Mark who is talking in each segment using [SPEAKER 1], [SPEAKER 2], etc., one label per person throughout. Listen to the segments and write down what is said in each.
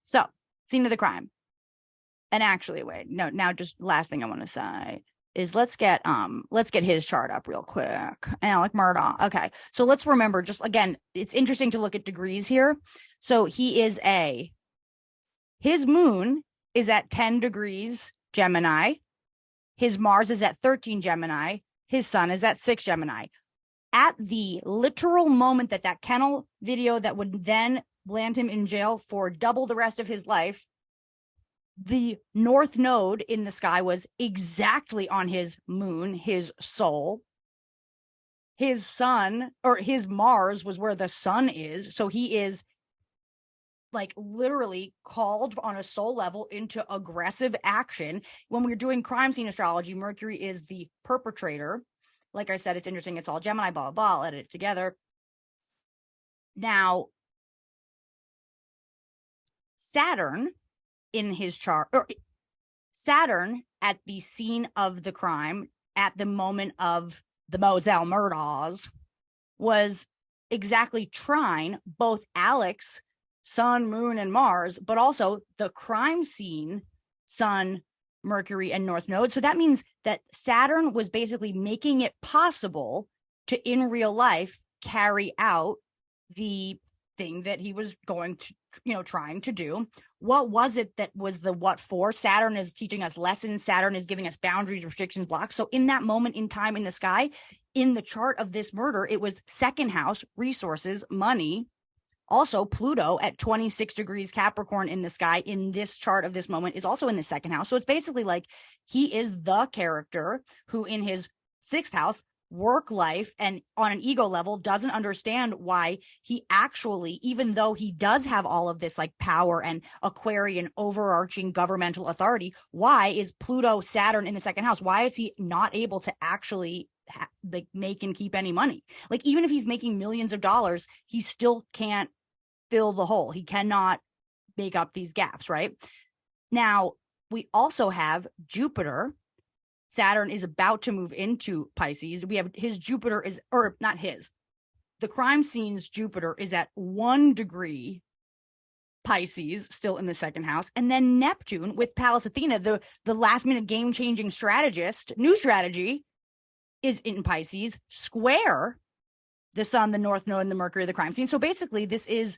[SPEAKER 1] So, scene of the crime. And actually, wait, no, now just last thing I want to say is let's get his chart up real quick. Alec Murdaugh. Okay. So let's remember, just again, it's interesting to look at degrees here. So his moon is at 10 degrees Gemini. His Mars is at 13 Gemini. His sun is at 6 Gemini. At the literal moment that kennel video that would then land him in jail for double the rest of his life, the North Node in the sky was exactly on his moon, his soul. His sun, or his Mars, was where the sun is. So he is like literally called on a soul level into aggressive action. When we're doing crime scene astrology, Mercury is the perpetrator. Like I said, it's interesting. It's all Gemini, blah, blah, blah. I'll edit it together. Now, Saturn in his chart, or Saturn at the scene of the crime, at the moment of the Moselle Murdaughs, was exactly trine both Alex, Sun, Moon, and Mars, but also the crime scene, Sun, Mercury, and North Node. So that means that Saturn was basically making it possible to, in real life, carry out the thing that he was going to, trying to do. What was it that was the what for? Saturn is teaching us lessons. Saturn is giving us boundaries, restrictions, blocks. So in that moment in time in the sky, in the chart of this murder, it was second house, resources, money. Also, Pluto at 26 degrees Capricorn in the sky in this chart of this moment is also in the second house. So it's basically like he is the character who in his sixth house, work life, and on an ego level doesn't understand why he actually, even though he does have all of this like power and Aquarian overarching governmental authority, why is Pluto, Saturn in the second house? Why is he not able to actually like make and keep any money? Like even if he's making millions of dollars, he still can't fill the hole. He cannot make up these gaps, right? Now, we also have Jupiter. Saturn is about to move into Pisces. We have his Jupiter is, or not his, the crime scene's Jupiter is at 1 degree Pisces, still in the second house. And then Neptune with Pallas Athena, the last minute game changing strategist, new strategy, is in Pisces, square the sun, the North Node, and the Mercury of the crime scene. So basically, this is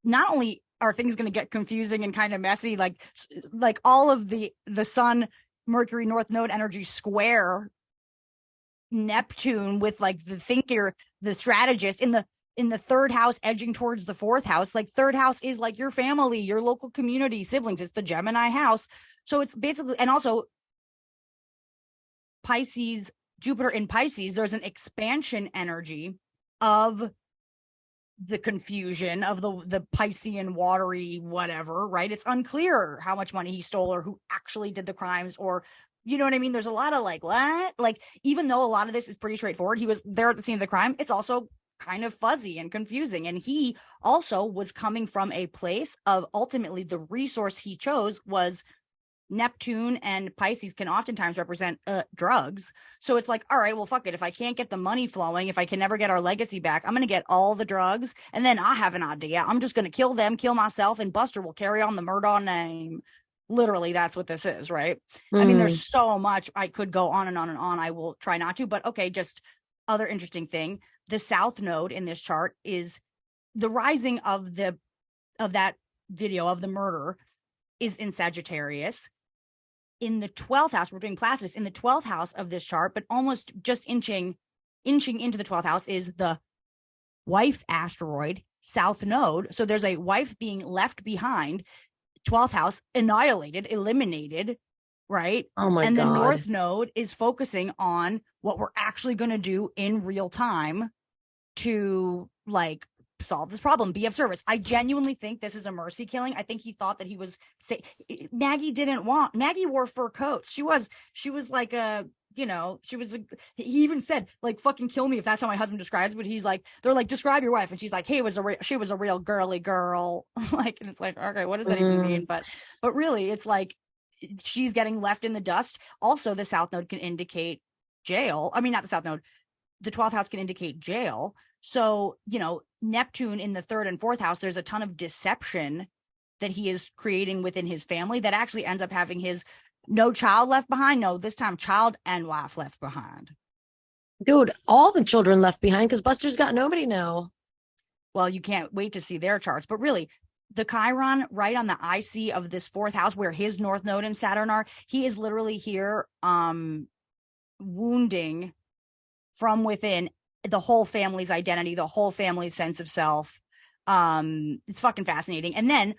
[SPEAKER 1] not only are things going to get confusing and kind of messy, like all of the sun, Mercury, North Node energy square Neptune with like the thinker, the strategist in the third house, edging towards the fourth house. Like third house is like your family, your local community, siblings. It's the Gemini house. So it's basically, and also Pisces, Jupiter in Pisces, there's an expansion energy of the confusion of the Piscean watery whatever, right? It's unclear how much money he stole or who actually did the crimes, or you know what I mean? There's a lot of like, what? Like, even though a lot of this is pretty straightforward, he was there at the scene of the crime, it's also kind of fuzzy and confusing. And he also was coming from a place of ultimately the resource he chose was Neptune, and Pisces can oftentimes represent drugs. So it's like, all right, well, fuck it. If I can't get the money flowing, if I can never get our legacy back, I'm going to get all the drugs. And then I have an idea. I'm just going to kill them, kill myself, and Buster will carry on the Murdaugh name. Literally, that's what this is, right? I mean, there's so much. I could go on and on and on. I will try not to, but okay, just other interesting thing. The South Node in this chart is the rising of that video of the murder is in Sagittarius. In the 12th house, we're doing Placidus, in the 12th house of this chart, but almost just inching into the 12th house is the wife asteroid, South Node. So there's a wife being left behind, 12th house, annihilated, eliminated, right?
[SPEAKER 2] Oh my
[SPEAKER 1] God. And the North Node is focusing on what we're actually going to do in real time to like solve this problem, be of service. I genuinely think this is a mercy killing. I think he thought that he was Maggie wore fur coats. She was like a, he even said like, fucking kill me if that's how my husband describes it. But he's like, they're like, describe your wife. And she's like, hey, she was a real girly girl. Like, and it's like, okay, what does that even mean? But really it's like, she's getting left in the dust. Also, the South Node can indicate jail. I mean, not the South Node. The 12th house can indicate jail. So, Neptune in the third and fourth house, there's a ton of deception that he is creating within his family that actually ends up having his no child left behind. No, this time child and wife left behind.
[SPEAKER 2] Dude, all the children left behind because Buster's got nobody now.
[SPEAKER 1] Well, you can't wait to see their charts. But really, the Chiron right on the IC of this fourth house where his North Node and Saturn are, he is literally here wounding from within the whole family's identity, the whole family's sense of self. It's fucking fascinating. And then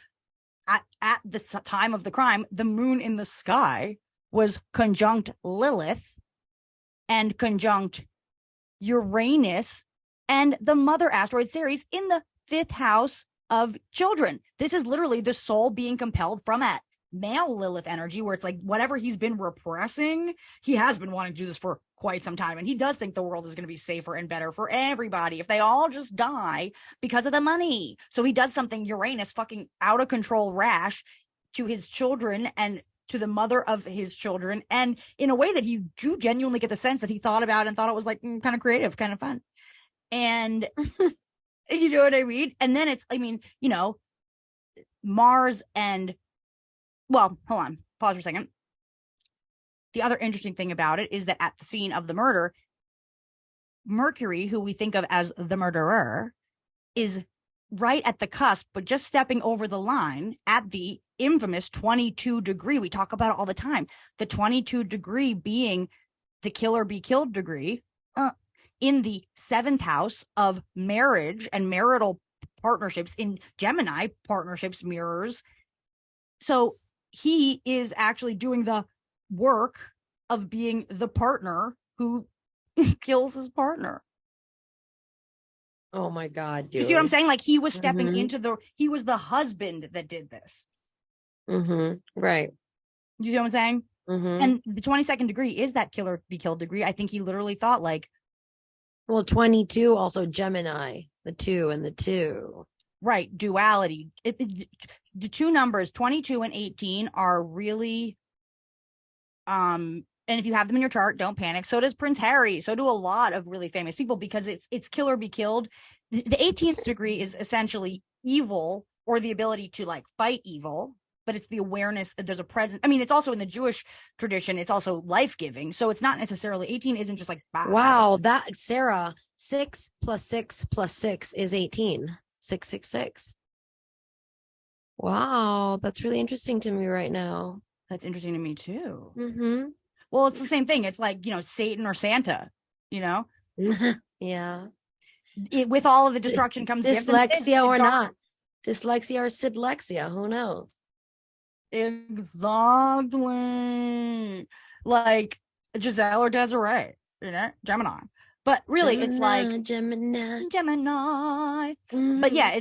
[SPEAKER 1] at the time of the crime, the moon in the sky was conjunct Lilith and conjunct Uranus and the mother asteroid Ceres in the fifth house of children. This is literally the soul being compelled from that male Lilith energy where it's like whatever he's been repressing, he has been wanting to do this for quite some time. And he does think the world is going to be safer and better for everybody if they all just die because of the money. So he does something Uranus fucking out of control rash to his children and to the mother of his children. And in a way that you do genuinely get the sense that he thought about and thought it was like kind of creative, kind of fun. And you know what I mean? And then it's, I mean, you know, Mars and, well, hold on, pause for a second. The other interesting thing about it is that at the scene of the murder, Mercury, who we think of as the murderer, is right at the cusp, but just stepping over the line at the infamous 22 degree. We talk about it all the time. The 22 degree being the killer be killed degree in the seventh house of marriage and marital partnerships. In Gemini, partnerships mirrors. So he is actually doing the work of being the partner who kills his partner.
[SPEAKER 2] Oh my God, dude.
[SPEAKER 1] You see what I'm saying? Like he was stepping into he was the husband that did this.
[SPEAKER 2] Right.
[SPEAKER 1] You see what I'm saying? And the 22nd degree is that killer be killed degree. I think he literally thought like,
[SPEAKER 2] well, 22 also Gemini, the 2 and the 2.
[SPEAKER 1] Right. Duality. The two numbers 22 and 18 are really, and if you have them in your chart, don't panic. So does Prince Harry. So do a lot of really famous people because it's kill or be killed. The 18th degree is essentially evil or the ability to like fight evil, but it's the awareness that there's a presence. I mean, it's also in the Jewish tradition. It's also life-giving. So it's not necessarily 18 isn't just like bad.
[SPEAKER 2] Wow, that Sarah, 6 plus 6 plus 6 is 18. 666. Wow, that's really interesting to me right now.
[SPEAKER 1] That's interesting to me too. Well, it's the same thing. It's like, you know, Satan or Santa, you know?
[SPEAKER 2] Yeah.
[SPEAKER 1] With all of the destruction comes
[SPEAKER 2] dyslexia or not. Dyslexia or Sidlexia, who knows?
[SPEAKER 1] Exactly. Like Giselle or Desiree, you know, Gemini. But really, Gemini, it's like Gemini. But yeah,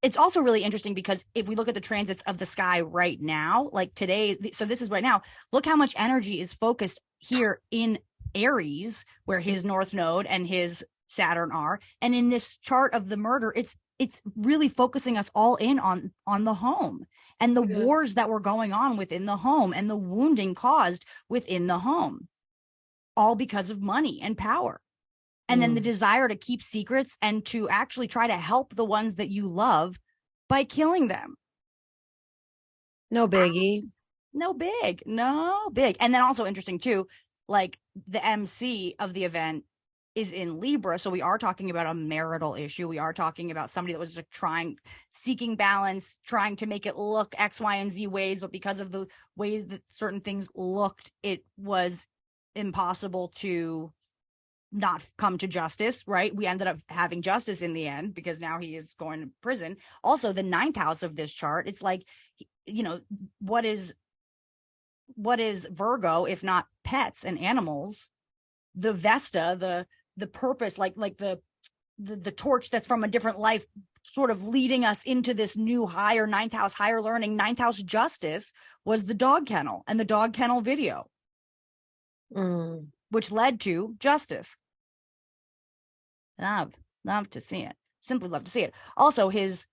[SPEAKER 1] it's also really interesting because if we look at the transits of the sky right now, like today, so this is right now, look how much energy is focused here in Aries, where his North Node and his Saturn are. And in this chart of the murder, it's really focusing us all in on the home and the wars that were going on within the home and the wounding caused within the home, all because of money and power. And then the desire to keep secrets and to actually try to help the ones that you love by killing them.
[SPEAKER 2] No biggie.
[SPEAKER 1] No big. And then also interesting too, like the MC of the event is in Libra. So we are talking about a marital issue. We are talking about somebody that was just seeking balance, trying to make it look X, Y, and Z ways. But because of the ways that certain things looked, it was impossible to not come to justice, right? We ended up having justice in the end because now he is going to prison. Also, the ninth house of this chart, it's like, you know, what is Virgo if not pets and animals? The Vesta, the purpose, like the torch that's from a different life, sort of leading us into this new higher ninth house, higher learning. Ninth house justice was the dog kennel and the dog kennel video, which led to justice. Love to see it. Simply love to see it. Also, the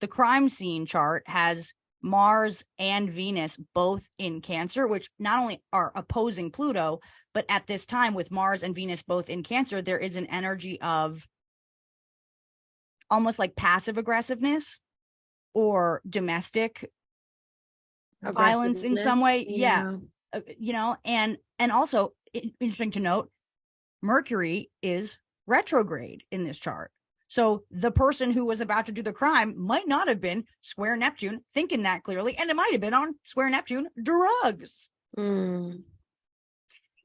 [SPEAKER 1] crime scene chart has Mars and Venus both in Cancer, which not only are opposing Pluto, but at this time with Mars and Venus both in Cancer, there is an energy of almost like passive aggressiveness or domestic violence in some way. Yeah. You know, and also interesting to note, Mercury is retrograde in this chart. So the person who was about to do the crime might not have been square Neptune thinking that clearly, and it might have been on square Neptune drugs.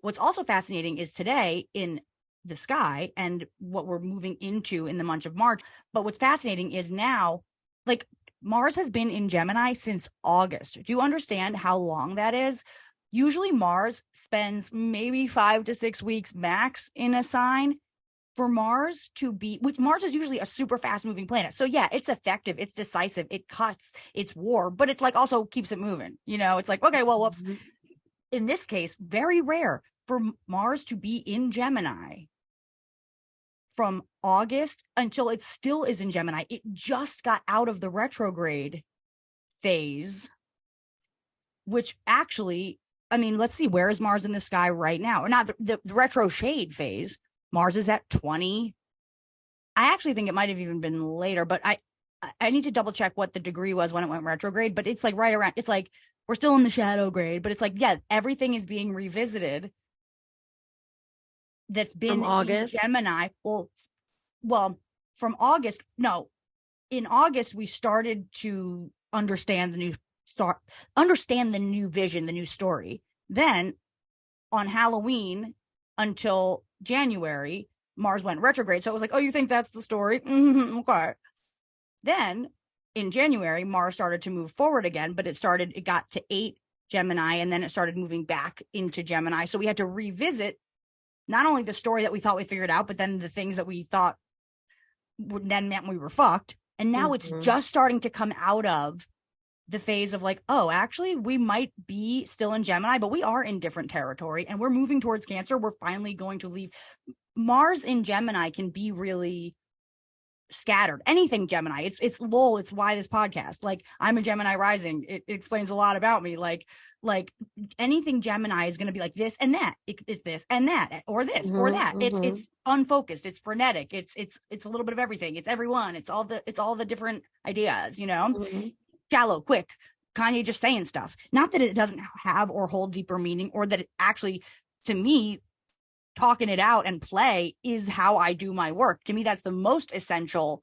[SPEAKER 1] What's also fascinating is today in the sky and what we're moving into in the month of March. But what's fascinating is now, like, Mars has been in Gemini since August. Do you understand how long that is? Usually Mars spends maybe 5 to 6 weeks max in a sign. For Mars to be, which Mars is usually a super fast moving planet. So yeah, it's effective, it's decisive, it cuts, it's war, but it like also keeps it moving. You know, it's like, okay, well, whoops. In this case, very rare for Mars to be in Gemini from August until it still is in Gemini. It just got out of the retrograde phase, which actually, I mean, let's see, where is Mars in the sky right now? Or not the retro shade phase. Mars is at 20. I actually think it might have even been later, but I need to double check what the degree was when it went retrograde, but it's like right around, it's like, we're still in the shadow grade, but it's like, yeah, everything is being revisited. That's been
[SPEAKER 2] from August.
[SPEAKER 1] In Gemini. Well, from August, no, in August, we started to understand the new vision, the new story. Then on Halloween until January, Mars went retrograde. So it was like, oh, you think that's the story? Okay. Then in January, Mars started to move forward again, but it got to 8 Gemini, and then it started moving back into Gemini. So we had to revisit not only the story that we thought we figured out, but then the things that we thought then meant we were fucked. And now it's just starting to come out of the phase of like, oh, actually, we might be still in Gemini, but we are in different territory and we're moving towards Cancer. We're finally going to leave. Mars in Gemini can be really scattered. Anything Gemini. It's lol. It's why this podcast. Like, I'm a Gemini rising. It explains a lot about me. Like anything Gemini is going to be like this and that. It's this and that, or this or that. It's unfocused. It's frenetic. It's a little bit of everything. It's everyone. It's all the different ideas. You know. Shallow, quick, Kanye just saying stuff. Not that it doesn't have or hold deeper meaning, or that it actually, to me, talking it out and play is how I do my work. To me, that's the most essential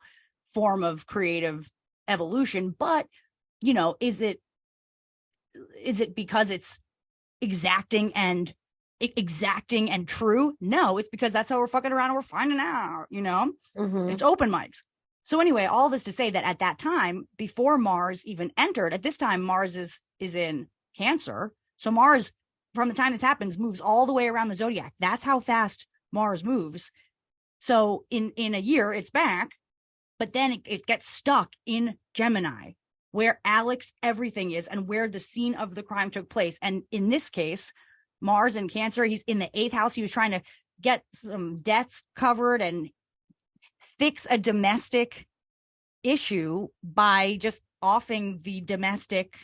[SPEAKER 1] form of creative evolution. But, you know, is it because it's exacting and true? No, it's because that's how we're fucking around and we're finding out, you know? It's open mics. So anyway, all this to say that at that time, before Mars even entered, at this time, Mars is in Cancer. So Mars, from the time this happens, moves all the way around the zodiac. That's how fast Mars moves. So in a year, it's back, but then it gets stuck in Gemini, where Alex Everything is and where the scene of the crime took place. And in this case, Mars in Cancer, he's in the 8th house. He was trying to get some debts covered and fix a domestic issue by just offing the domestic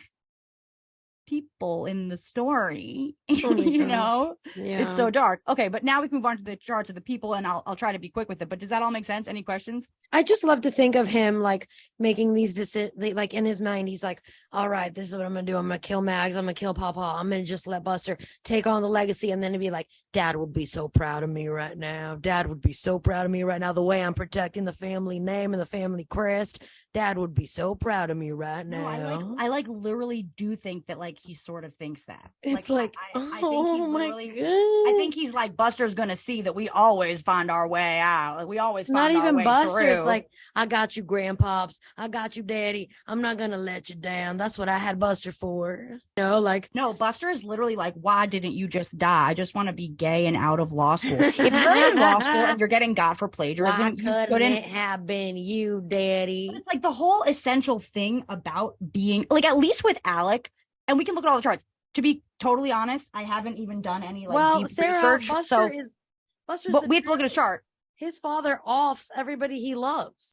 [SPEAKER 1] people in the story. You know, it's so dark. Okay, but now we can move on to the charts of the people, and I'll try to be quick with it. But does that all make sense? Any questions?
[SPEAKER 2] I just love to think of him like making these decisions, like in his mind, he's like, all right, this is what I'm gonna do. I'm gonna kill Mags. I'm gonna kill Papa. I'm gonna just let Buster take on the legacy, and then it'd be like, Dad would be so proud of me right now. Dad would be so proud of me right now. The way I'm protecting the family name and the family crest. Dad would be so proud of me right now.
[SPEAKER 1] No, I literally do think that like he sort of thinks that.
[SPEAKER 2] It's like
[SPEAKER 1] I think he's like, Buster's gonna see that we always find our way out. Like, we always find
[SPEAKER 2] not
[SPEAKER 1] our
[SPEAKER 2] even
[SPEAKER 1] way
[SPEAKER 2] Buster.
[SPEAKER 1] through.
[SPEAKER 2] It's like, I got you, Grandpops. I got you, Daddy. I'm not gonna let you down. That's what I had Buster for. You know, like,
[SPEAKER 1] no, Buster is literally like, why didn't you just die? I just want to be gay and out of law school. If you're in law school and you're getting got for plagiarism,
[SPEAKER 2] why couldn't it have been you, Daddy?
[SPEAKER 1] But it's like the whole essential thing about being like, at least with Alec, and we can look at all the charts. To be totally honest, I haven't even done any deep research.
[SPEAKER 2] Buster's
[SPEAKER 1] but we have to look at a chart.
[SPEAKER 2] His father offs everybody he loves.